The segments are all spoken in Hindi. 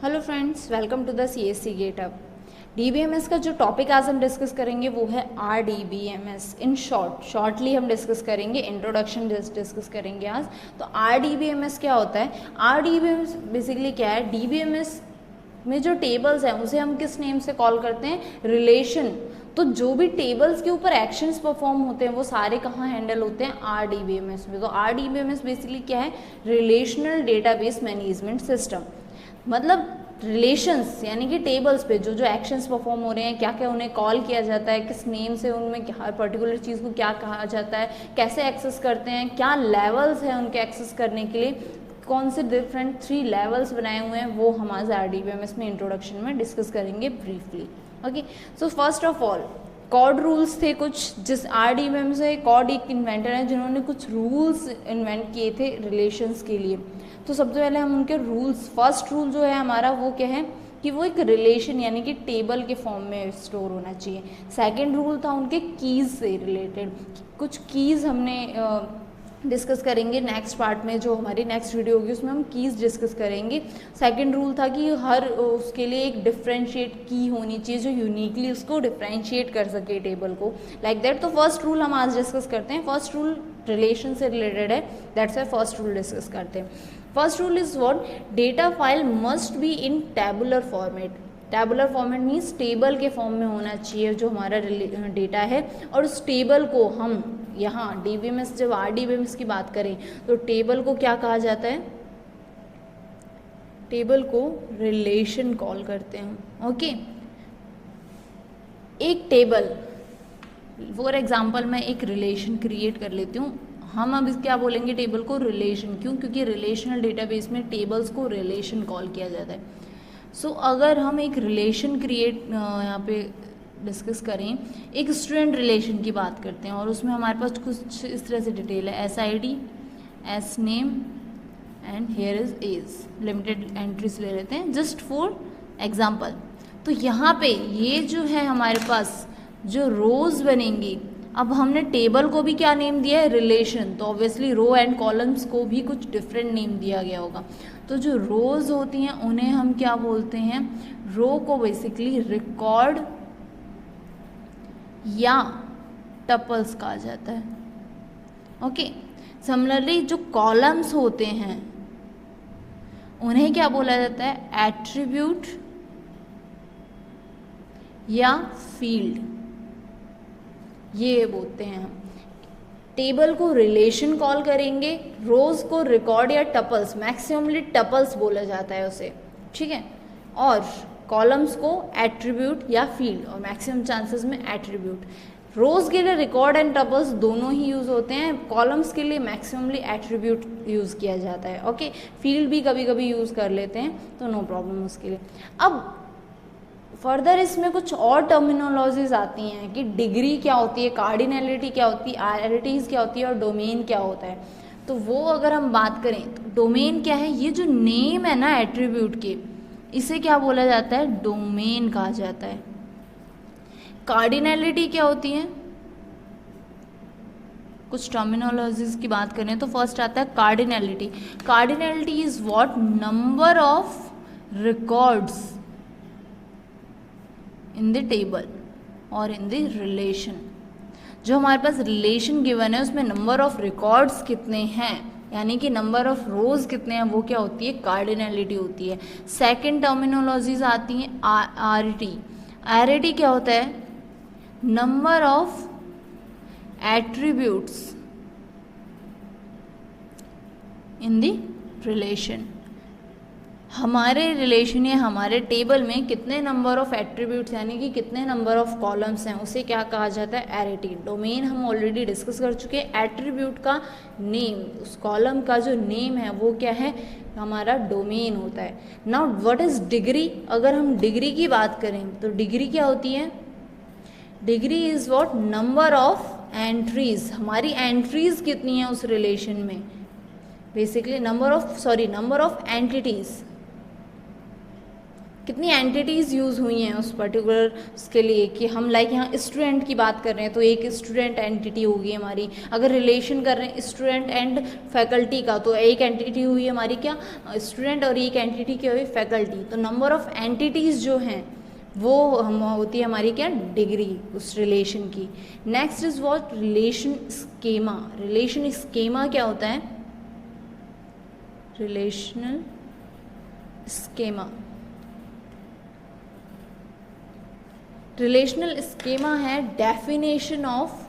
Hello friends, welcome to the CSC getup. DBMS का जो टॉपिक आज हम डिस्कस करेंगे वो है RDBMS। इन शॉर्टली हम डिस्कस करेंगे, इंट्रोडक्शन डिस्कस करेंगे आज। तो RDBMS क्या होता है? RDBMS बेसिकली क्या है? DBMS में जो टेबल्स हैं उसे हम किस नेम से कॉल करते हैं? रिलेशन। तो जो भी टेबल्स के ऊपर एक्शंस परफॉर्म होते हैं वो सारे कहाँ हैंडल होते हैं? RDBMS में। तो RDBMS बेसिकली क्या है? Relational database management system. मतलब रिलेशंस यानी कि टेबल्स पे जो जो एक्शंस परफॉर्म हो रहे हैं, क्या क्या उन्हें कॉल किया जाता है, किस नेम से उनमें हर पर्टिकुलर चीज़ को क्या कहा जाता है, कैसे एक्सेस करते हैं, क्या लेवल्स हैं उनके एक्सेस करने के लिए, कौन से डिफरेंट 3 लेवल्स बनाए हुए हैं, वो हम आज RDBMS में इंट्रोडक्शन में डिस्कस करेंगे briefly. Okay, so first of all Codd rules थे कुछ। जिस RDBMS से कॉड एक इन्वेंटर हैं जिन्होंने कुछ रूल्स इन्वेंट किए थे रिलेशंस के लिए। तो सबसे पहले हम उनके रूल्स, फर्स्ट रूल जो है हमारा वो क्या है कि वो एक रिलेशन यानी कि टेबल के फॉर्म में स्टोर होना चाहिए। सेकंड रूल था उनके कीज़ से रिलेटेड, कुछ कीज़ हमने डिस्कस करेंगे नेक्स्ट पार्ट में, जो हमारी नेक्स्ट वीडियो होगी उसमें हम कीज़ डिस्कस करेंगे। सेकंड रूल था कि हर उसके लिए एक डिफरेंशिएट की होनी चाहिए जो यूनिकली उसको डिफरेंशिएट कर सके टेबल को, लाइक दैट। तो फर्स्ट रूल हम आज डिस्कस करते हैं। फर्स्ट रूल रिलेशन से रिलेटेड है, that's why first rule discuss करते हैं। First rule is what? Data file must be in tabular format. Tabular format means table के फॉर्म में होना चाहिए जो हमारा डेटा है, और उस टेबल को हम यहाँ DBMS, जब RDBMS की बात करें तो टेबल को क्या कहा जाता है? टेबल को रिलेशन कॉल करते हैं। ओके, एक टेबल, फॉर एग्जाम्पल मैं एक रिलेशन क्रिएट कर लेती हूँ। हम अब क्या बोलेंगे? टेबल को रिलेशन। क्यों? क्योंकि रिलेशनल डेटाबेस में टेबल्स को रिलेशन कॉल किया जाता है। सो अगर हम एक रिलेशन क्रिएट यहाँ पे डिस्कस करें, एक स्टूडेंट रिलेशन की बात करते हैं और उसमें हमारे पास कुछ इस तरह से डिटेल है: SID, S name and here is age. Limited entries ले लेते हैं जस्ट फॉर एग्जाम्पल। तो यहाँ पे ये जो है हमारे पास जो रोज बनेंगी, अब हमने टेबल को भी क्या नेम दिया है? रिलेशन। तो ऑब्वियसली रो एंड कॉलम्स को भी कुछ डिफरेंट नेम दिया गया होगा। तो जो रोज होती हैं उन्हें हम क्या बोलते हैं? रो को बेसिकली रिकॉर्ड या टपल्स कहा जाता है। ओके, सिमिलरली जो कॉलम्स होते हैं उन्हें क्या बोला जाता है? एट्रीब्यूट या फील्ड, ये बोलते हैं हम। टेबल को रिलेशन कॉल करेंगे, रोज को रिकॉर्ड या टपल्स, मैक्सिममली टपल्स बोला जाता है उसे, ठीक है, और कॉलम्स को एट्रीब्यूट या फील्ड, और मैक्सिमम चांसेस में एट्रीब्यूट। रोज के लिए रिकॉर्ड एंड टपल्स दोनों ही यूज होते हैं, कॉलम्स के लिए मैक्सिममली एट्रीब्यूट यूज किया जाता है। ओके, फील्ड भी कभी कभी यूज कर लेते हैं, तो नो प्रॉब्लम उसके लिए। अब फर्दर इसमें कुछ और टर्मिनोलॉजीज आती हैं कि डिग्री क्या होती है, कार्डिनैलिटी क्या होती है, आयरिटीज क्या होती है, और डोमेन क्या होता है। तो वो अगर हम बात करें तो डोमेन क्या है? ये जो नेम है ना एट्रीब्यूट के, इसे क्या बोला जाता है? डोमेन कहा जाता है। कार्डिनैलिटी क्या होती है? कुछ टर्मिनोलॉजीज की बात करें तो फर्स्ट आता है cardinality. Cardinality is what? Number of records in the table और इन द रिलेशन। जो हमारे पास रिलेशन गिवन है उसमें नंबर ऑफ रिकॉर्ड्स कितने हैं, यानी कि नंबर ऑफ रोज कितने हैं, वो क्या होती है? कार्डिनैलिटी होती है। सेकंड टर्मिनोलॉजीज आती हैं आरिटी। आरिटी क्या होता है? Number of attributes in the relation. हमारे रिलेशन या हमारे टेबल में कितने नंबर ऑफ एट्रीब्यूट्स यानी कि कितने नंबर ऑफ कॉलम्स हैं, उसे क्या कहा जाता है? एरिटी। डोमेन हम ऑलरेडी डिस्कस कर चुके हैं। एट्रीब्यूट का नेम, उस कॉलम का जो नेम है वो क्या है? हमारा डोमेन होता है। Now what is degree? अगर हम डिग्री की बात करें तो डिग्री क्या होती है? Degree is what? Number of entries. हमारी एंट्रीज कितनी है उस रिलेशन में? बेसिकली नंबर ऑफ एंटिटीज कितनी एंटिटीज़ यूज़ हुई हैं उस पर्टिकुलर उसके लिए, कि हम लाइक यहाँ स्टूडेंट की बात कर रहे हैं तो एक स्टूडेंट एंटिटी होगी हमारी, अगर रिलेशन कर रहे हैं स्टूडेंट एंड फैकल्टी का तो एक एंटिटी हुई हमारी क्या, स्टूडेंट, और एक एंटिटी क्या हुई, फैकल्टी। तो नंबर ऑफ एंटिटीज़ जो हैं वो हम होती है हमारी क्या, डिग्री उस रिलेशन की। Next is what, relation schema. Relation schema क्या होता है, रिलेशनल स्कीमा। रिलेशनल स्कीमा है डेफिनेशन ऑफ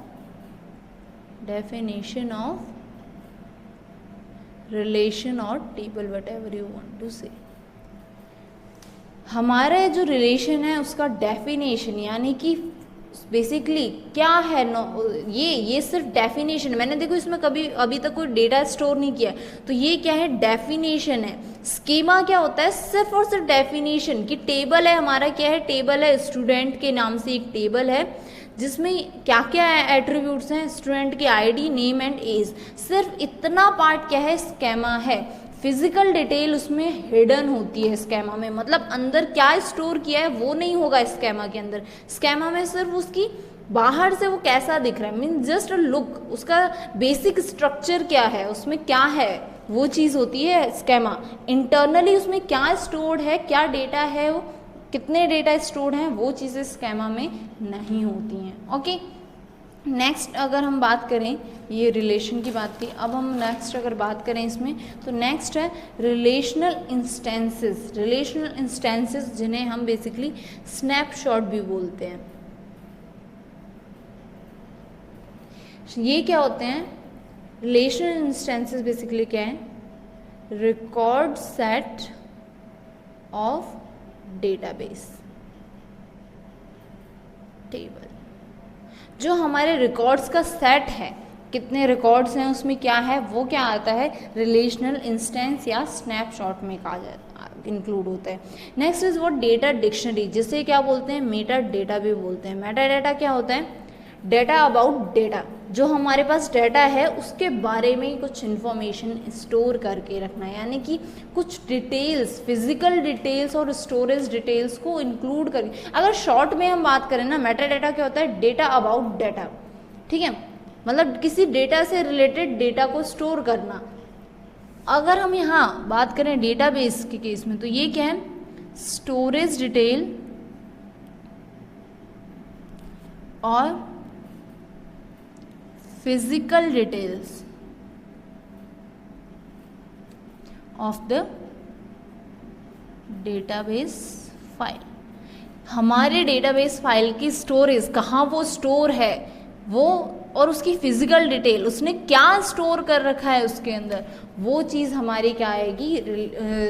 रिलेशन और table, whatever you want to say. हमारा जो रिलेशन है उसका डेफिनेशन, यानी कि बेसिकली क्या है, ये सिर्फ डेफिनेशन। मैंने देखो इसमें कभी अभी तक कोई डेटा स्टोर नहीं किया, तो ये क्या है, डेफिनेशन है। स्कीमा क्या होता है, सिर्फ और सिर्फ डेफिनेशन की। टेबल है हमारा, क्या है, टेबल है, स्टूडेंट के नाम से एक टेबल है जिसमें क्या क्या एट्रीब्यूट्स हैं, स्टूडेंट की आईडी, नेम एंड एज। सिर्फ इतना पार्ट क्या है, स्कीमा है। फिजिकल डिटेल उसमें हिडन होती है स्कीमा में, मतलब अंदर क्या स्टोर किया है वो नहीं होगा स्कीमा के अंदर। स्कीमा में सिर्फ उसकी बाहर से वो कैसा दिख रहा है, मीन जस्ट अ लुक, उसका बेसिक स्ट्रक्चर क्या है, उसमें क्या है, वो चीज़ होती है स्कीमा। इंटरनली उसमें क्या स्टोर्ड है, क्या डेटा है, वो कितने डेटा स्टोर्ड हैं, वो चीज़ें स्कीमा में नहीं होती हैं। ओके, नेक्स्ट अगर हम बात करें, ये रिलेशन की बात की, अब हम नेक्स्ट अगर बात करें इसमें, तो नेक्स्ट है रिलेशनल इंस्टेंसेस। रिलेशनल इंस्टेंसेस जिन्हें हम बेसिकली स्नैपशॉट भी बोलते हैं। ये क्या होते हैं, रिलेशनल इंस्टेंसेस बेसिकली क्या है, record set of database table. जो हमारे रिकॉर्ड्स का सेट है, कितने रिकॉर्ड्स हैं उसमें क्या है, वो क्या आता है, रिलेशनल इंस्टेंस या स्नैपशॉट में कहा जाता है, इंक्लूड होता है। Next is what, data dictionary, जिसे क्या बोलते हैं, मेटा डेटा भी बोलते हैं। मेटा डेटा क्या होता है, डेटा अबाउट डेटा, जो हमारे पास डेटा है उसके बारे में कुछ इन्फॉर्मेशन स्टोर करके रखना है, यानी कि कुछ डिटेल्स, फिजिकल डिटेल्स और स्टोरेज डिटेल्स को इंक्लूड करके। अगर शॉर्ट में हम बात करें ना, मेटा डेटा क्या होता है, डेटा अबाउट डेटा, ठीक है, मतलब किसी डेटा से रिलेटेड डेटा को स्टोर करना। अगर हम यहाँ बात करें डेटाबेस के केस में, तो ये क्या है, स्टोरेज डिटेल और physical details of the database file. हमारे डेटाबेस फाइल की स्टोरेज, कहाँ वो स्टोर है वो, और उसकी फिजिकल डिटेल, उसने क्या स्टोर कर रखा है उसके अंदर, वो चीज़ हमारी क्या आएगी,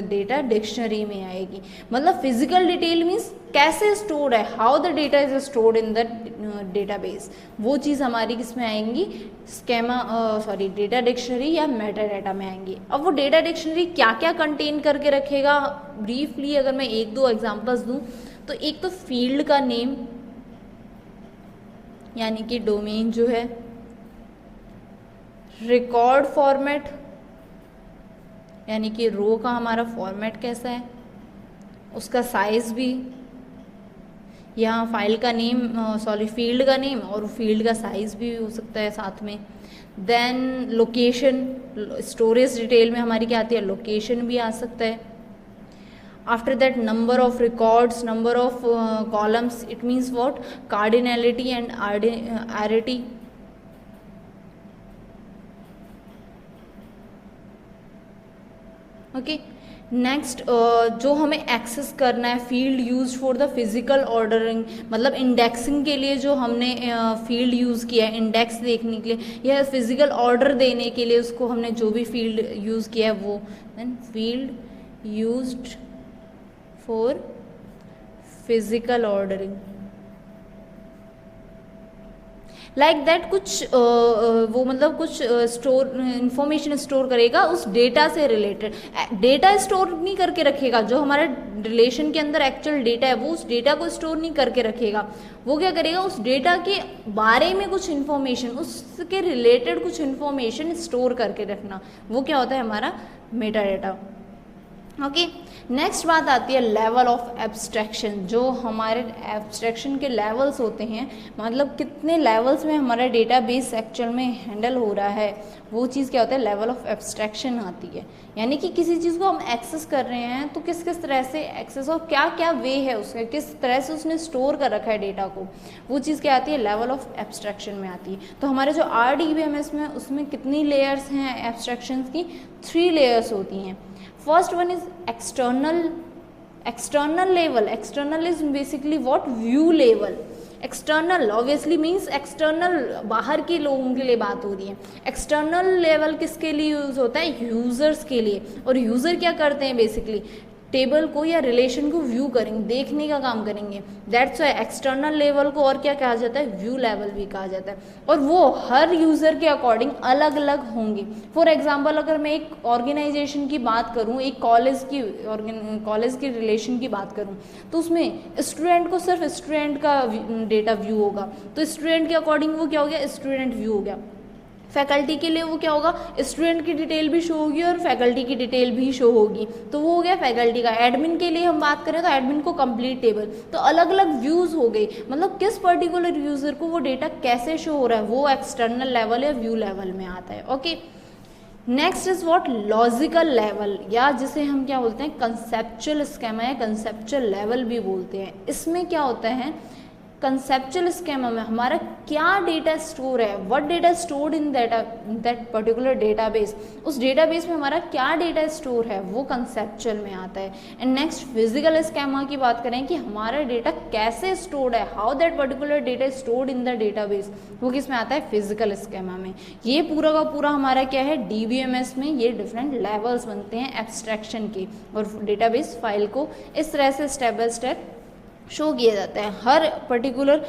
डेटा डिक्शनरी में आएगी। मतलब फिजिकल डिटेल मीन्स कैसे स्टोर है, how the data is stored in the database, वो चीज़ हमारी किस में आएंगी, डेटा डिक्शनरी या मेटा डेटा में आएंगी। अब वो डेटा डिक्शनरी क्या क्या कंटेन करके रखेगा, ब्रीफली अगर मैं एक दो एग्जांपल्स दूं, तो एक तो फील्ड का नेम, यानी कि डोमेन जो है, रिकॉर्ड फॉर्मेट, यानी कि रो का हमारा फॉर्मेट कैसा है, उसका साइज भी, यहाँ फाइल का नेम, फील्ड का नेम और फील्ड का साइज भी हो सकता है साथ में। देन लोकेशन, स्टोरेज डिटेल में हमारी क्या आती है, लोकेशन भी आ सकता है। After that, number of records, number of columns, it means what, cardinality and arity. Okay, next जो हमें एक्सेस करना है, field use for the physical ordering, मतलब इंडेक्सिंग के लिए जो हमने फील्ड यूज़ किया है इंडेक्स देखने के लिए या फिजिकल ऑर्डर देने के लिए, उसको हमने जो भी फील्ड यूज़ किया है वो, then field used for physical ordering, like that. कुछ वो मतलब कुछ स्टोर इंफॉर्मेशन स्टोर करेगा उस डेटा से रिलेटेड। डेटा स्टोर नहीं करके रखेगा, जो हमारे रिलेशन के अंदर एक्चुअल डेटा है वो उस डेटा को स्टोर नहीं करके रखेगा। वो क्या करेगा, उस डेटा के बारे में कुछ इन्फॉर्मेशन, उसके रिलेटेड कुछ इन्फॉर्मेशन स्टोर करके रखना, वो क्या होता है हमारा मेटा डेटा। ओके। नेक्स्ट बात आती है लेवल ऑफ एब्स्ट्रैक्शन। जो हमारे एब्स्ट्रैक्शन के लेवल्स होते हैं, मतलब कितने लेवल्स में हमारा डेटाबेस एक्चुअल में हैंडल हो रहा है, वो चीज़ क्या होता है, लेवल ऑफ एब्स्ट्रैक्शन आती है। यानी कि किसी चीज़ को हम एक्सेस कर रहे हैं तो किस किस तरह से एक्सेस और क्या क्या वे है उसका, किस तरह से उसने स्टोर कर रखा है डेटा को, वो चीज़ क्या आती है, लेवल ऑफ एब्स्ट्रैक्शन में आती है। तो हमारे जो RDBMS में उसमें कितनी लेयर्स हैं एब्स्ट्रैक्शन की, 3 लेयर्स होती हैं। First one is external level. External is basically what, view level. External obviously means external, बाहर के लोगों के लिए बात हो रही है। एक्सटर्नल लेवल किसके लिए यूज होता है, यूजर्स के लिए। और यूजर क्या करते हैं, बेसिकली टेबल को या रिलेशन को व्यू करेंगे, देखने का काम करेंगे। दैट्स वाई एक्सटर्नल लेवल को और क्या कहा जाता है, व्यू लेवल भी कहा जाता है। और वो हर यूज़र के अकॉर्डिंग अलग अलग होंगे। फॉर एग्जांपल अगर मैं एक ऑर्गेनाइजेशन की बात करूं, एक कॉलेज की रिलेशन की बात करूं, तो उसमें स्टूडेंट को सिर्फ स्टूडेंट का डेटा व्यू होगा, तो स्टूडेंट के अकॉर्डिंग वो क्या हो गया, स्टूडेंट व्यू हो गया। फैकल्टी के लिए वो क्या होगा, स्टूडेंट की डिटेल भी शो होगी और फैकल्टी की डिटेल भी शो होगी, तो वो हो गया फैकल्टी का। एडमिन के लिए हम बात करें तो एडमिन को कंप्लीट टेबल। तो अलग अलग व्यूज़ हो गई, मतलब किस पर्टिकुलर यूज़र को वो डेटा कैसे शो हो रहा है, वो एक्सटर्नल लेवल या व्यू लेवल में आता है। Okay, next is what, logical level, या जिसे हम क्या बोलते हैं, कंसेप्चुअल स्कीमा या कंसेप्चुअल लेवल भी बोलते हैं। इसमें क्या होता है, कंसेप्चुअल स्कीमा में हमारा क्या डेटा स्टोर है, what data stored in that particular database, उस डेटाबेस में हमारा क्या डेटा स्टोर है, वो कंसेप्चुअल में आता है। एंड नेक्स्ट फिजिकल स्कीमा की बात करें कि हमारा डेटा कैसे स्टोर्ड है, how that particular data stored in the database, वो किस में आता है, फिजिकल स्कीमा में। ये पूरा का पूरा हमारा क्या है, DBMS में ये डिफरेंट लेवल्स बनते हैं एब्स्ट्रैक्शन के, और डेटाबेस फाइल को इस तरह से स्टेप बाय स्टेप शो किया जाता है। हर पर्टिकुलर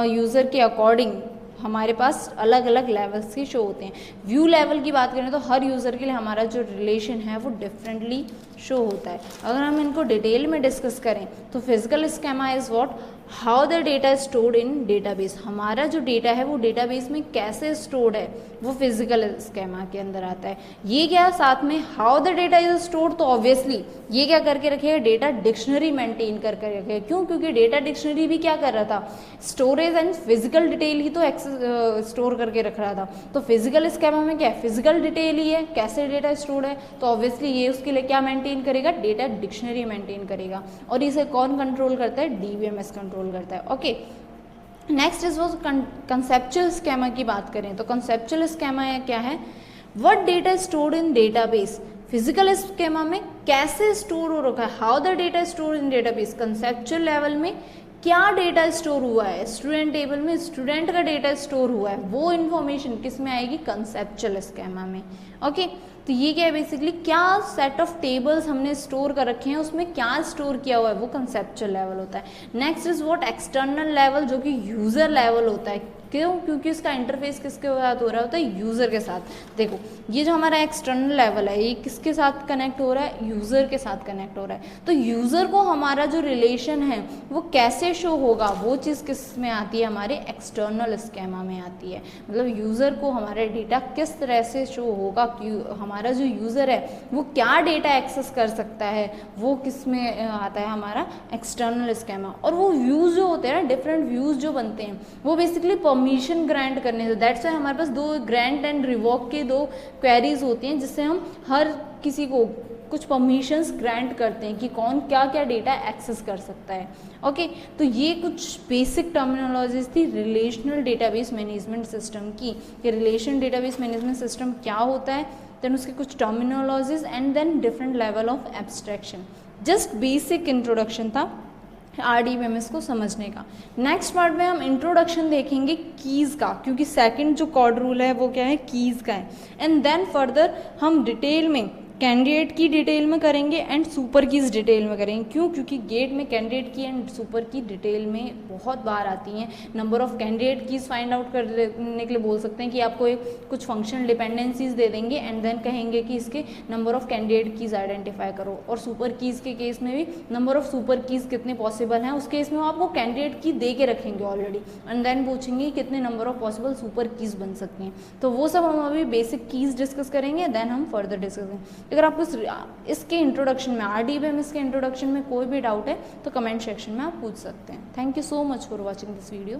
यूज़र के अकॉर्डिंग हमारे पास अलग अलग लेवल्स के शो होते हैं। व्यू लेवल की बात करें तो हर यूज़र के लिए हमारा जो रिलेशन है वो डिफरेंटली शो होता है। अगर हम इनको डिटेल में डिस्कस करें तो physical schema is what, how the data stored in database, हमारा जो डेटा है वो डेटाबेस में कैसे स्टोर्ड है, वो फिजिकल स्कीमा के अंदर आता है। ये क्या साथ में how the data is stored, तो ऑब्वियसली ये क्या करके रखेगा, डेटा डिक्शनरी मेंटेन करके रखेगा। क्यों, क्योंकि डेटा डिक्शनरी भी क्या कर रहा था, स्टोरेज एंड फिजिकल डिटेल ही तो स्टोर करके रख रहा था। तो फिजिकल स्कीमा में क्या है, फिजिकल डिटेल ही है, कैसे डेटा स्टोर्ड है, तो ऑब्वियसली ये उसके लिए क्या मेंटेन करेगा, डेटा डिक्शनरी मेंटेन करेगा। और इसे कौन कंट्रोल करता है, DBMS कंट्रोल करता है। ओके, नेक्स्ट इज वो कंसेप्चुअल स्कीमा की बात करें तो कंसेप्चुअल स्कीमा क्या है, what data stored in database, physical schema में कैसे स्टोर हो रखा है, how the data store in database, conceptual level में क्या डेटा स्टोर हुआ है, स्टूडेंट टेबल में स्टूडेंट का डेटा स्टोर हुआ है, वो इन्फॉर्मेशन किस में आएगी, कंसेप्चुअल स्कीमा में। ओके, तो ये क्या है, बेसिकली क्या सेट ऑफ टेबल्स हमने स्टोर कर रखे हैं, उसमें क्या स्टोर किया हुआ है, वो कंसेप्चुअल लेवल होता है। Next is what, external level, जो कि यूजर लेवल होता है। क्यों, क्योंकि इसका इंटरफेस किसके साथ हो रहा होता है, यूज़र के साथ। देखो ये जो हमारा एक्सटर्नल लेवल है ये किसके साथ कनेक्ट हो रहा है, यूज़र के साथ कनेक्ट हो रहा है। तो यूज़र को हमारा जो रिलेशन है वो कैसे शो होगा, वो चीज़ किस में आती है, हमारे एक्सटर्नल स्कीमा में आती है। मतलब यूज़र को हमारा डेटा किस तरह से शो होगा, हमारा जो यूज़र है वो क्या डेटा एक्सेस कर सकता है, वो किस में आता है, हमारा एक्सटर्नल स्कीमा। और वो व्यूज़ जो होते हैं ना, डिफरेंट व्यूज़ जो बनते हैं, वो बेसिकली परमिशन ग्रांट करने से, दैट्स वाई हमारे पास 2 ग्रांट एंड रिवोक के 2 क्वेरीज होती हैं, जिससे हम हर किसी को कुछ परमिशंस ग्रांट करते हैं कि कौन क्या क्या डेटा एक्सेस कर सकता है। ओके, तो ये कुछ बेसिक टर्मिनोलॉजीज थी रिलेशनल डेटाबेस मैनेजमेंट सिस्टम की, कि रिलेशन डेटाबेस मैनेजमेंट सिस्टम क्या होता है, देन उसके कुछ terminologies and then different level of abstraction. Just basic introduction था RDBMS को समझने का। नेक्स्ट पार्ट में हम इंट्रोडक्शन देखेंगे कीज़ का, क्योंकि सेकंड जो कॉर्ड रूल है वो क्या है, कीज़ का है। एंड देन फर्दर हम डिटेल में कैंडिडेट की डिटेल में करेंगे एंड सुपर कीज़ डिटेल में करेंगे। क्यों, क्योंकि गेट में कैंडिडेट की एंड सुपर की डिटेल में बहुत बार आती हैं। Number of candidate keys find out करने के लिए बोल सकते हैं कि आपको कुछ फंक्शनल डिपेंडेंसीज दे देंगे एंड देन कहेंगे कि इसके number of candidate keys identify करो। और सुपर कीज़ के केस में भी नंबर ऑफ सुपर कीज़ कितने पॉसिबल हैं, उस केस में वो आपको कैंडिडेट की दे के रखेंगे ऑलरेडी एंड देन पूछेंगे कितने number of possible super keys बन सकती हैं। तो वो सब हम अभी बेसिक कीज़ डिस्कस करेंगे, देन हम फर्दर डिस्कस करेंगे। अगर आपको इसके इंट्रोडक्शन में RDBMS के इंट्रोडक्शन में कोई भी डाउट है तो कमेंट सेक्शन में आप पूछ सकते हैं। Thank you so much for watching this video.